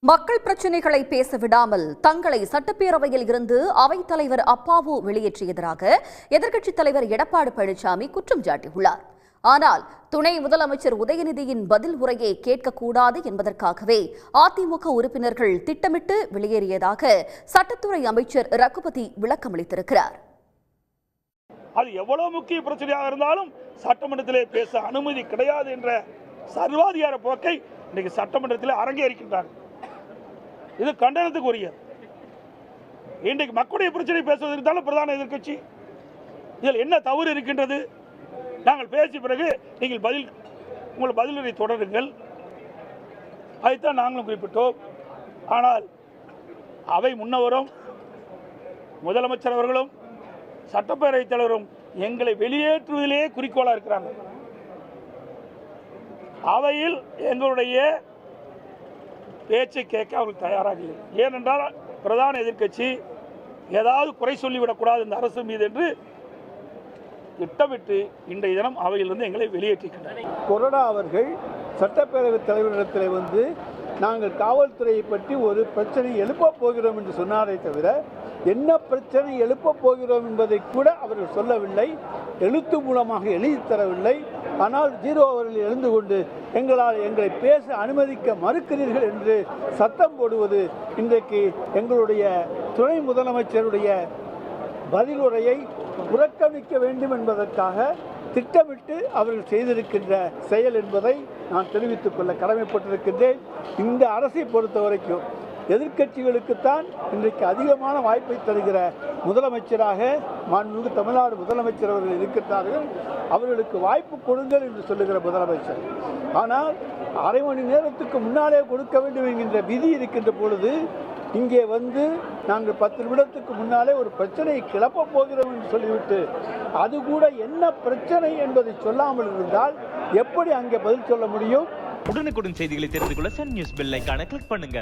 மக்கள் பிரச்சினைகளை பேச விடாமல் தங்களை சட்டப்பேரவையில் இருந்து அவைத்தலைவர் அப்பாவு வெளியேற்றியதாக எதிர்க்கட்சித் தலைவர் எடப்பாடி பழனிசாமி குற்றம் சாட்டியுள்ளார். ஆனால் துணை முதலமைச்சர் உதயநிதியின் பதில் உரையை கேட்கக்கூடாது என்பதற்காகவே அதிமுக உறுப்பினர்கள் திட்டமிட்டு வெளியேறியதாக சட்டத்துறை அமைச்சர் ரகுபதி விளக்கமளித்திருக்கிறார். அது எவ்வளவு முக்கிய பிரச்சனையாக இருந்தாலும் சட்டமன்றத்திலே பேச அனுமதி கிடையாது என்ற சர்வாதிகார போக்கை இன்றைக்கு சட்டமன்றத்தில் அரங்கேறிக்கின்றார். இது கண்டனத்துக்குரியது. இன்றைக்கு மக்களுடைய பிரச்சனை பேசுவது இருந்தாலும் பிரதான எதிர்க்கட்சி இதில் என்ன தவறு இருக்கின்றது? நாங்கள் பேசிய பிறகு நீங்கள் உங்கள் பதிலுரை தொடருங்கள், அதைத்தான் நாங்களும் குறிப்பிட்டோம். ஆனால் அவை முன்னவரும் முதலமைச்சர் அவர்களும் சட்டப்பேரவைத் தலைவரும் எங்களை வெளியேற்றுவதிலே குறிக்கோளாக இருக்கிறாங்க. அவையில் எங்களுடைய பேச்சை கேட்க அவர்கள் தயாராக இல்லை. ஏனென்றால் பிரதான எதிர்க்கட்சி ஏதாவது குறை சொல்லிவிடக்கூடாது இந்த அரசு மீது என்று திட்டமிட்டு இன்றைய தினம் அவையிலிருந்து எங்களை வெளியேற்றிருக்கிறார். கொறடா அவர்கள் சட்டப்பேரவைத் தலைவரிடத்தில் வந்து நாங்கள் காவல்துறையை பற்றி ஒரு பிரச்சனை எழுப்பப் போகிறோம் என்று சொன்னாரே தவிர என்ன பிரச்சனை எழுப்பப் போகிறோம் என்பதை கூட அவர்கள் சொல்லவில்லை, எழுத்து மூலமாக எழுதி தரவில்லை. ஆனால் ஜீரோ அவர்கள் எழுந்து கொண்டு எங்களை பேச அனுமதிக்க மறுக்கிறீர்கள் என்று சத்தம் போடுவது இன்றைக்கு எங்களுடைய துணை முதலமைச்சருடைய பதிலுரையை புறக்கணிக்க வேண்டும் என்பதற்காக திட்டமிட்டு அவர்கள் செய்திருக்கின்ற செயல் என்பதை நான் தெரிவித்துக் கொள்ள கடமைப்பட்டிருக்கின்றேன். இந்த அரசை பொறுத்த வரைக்கும் எதிர்க்கட்சிகளுக்குத்தான் இன்றைக்கு அதிகமான வாய்ப்பை தருகிற முதலமைச்சராக மாண்புமிகு தமிழ்நாடு முதலமைச்சர் அவர்கள் இருக்கின்றார்கள். அவர்களுக்கு வாய்ப்பு கொடுங்கள் என்று சொல்லுகிற முதலமைச்சர். ஆனால் அரை மணி நேரத்துக்கு முன்னாலே கொடுக்க வேண்டும் என்கின்ற விதி இருக்கின்ற பொழுது இங்கே வந்து நாங்கள் 10 நிமிடத்துக்கு முன்னாலே ஒரு பிரச்சனையை கிளப்பப் போகிறோம் என்று சொல்லிவிட்டு அது கூட என்ன பிரச்சனை என்பதை சொல்லாமல் இருந்தால் எப்படி அங்கே பதில் சொல்ல முடியும்? உடனுக்குடன் செய்திகளை தெரிந்து கொள்ள சன் நியூஸ் பெல் ஐகானை கிளிக் பண்ணுங்க.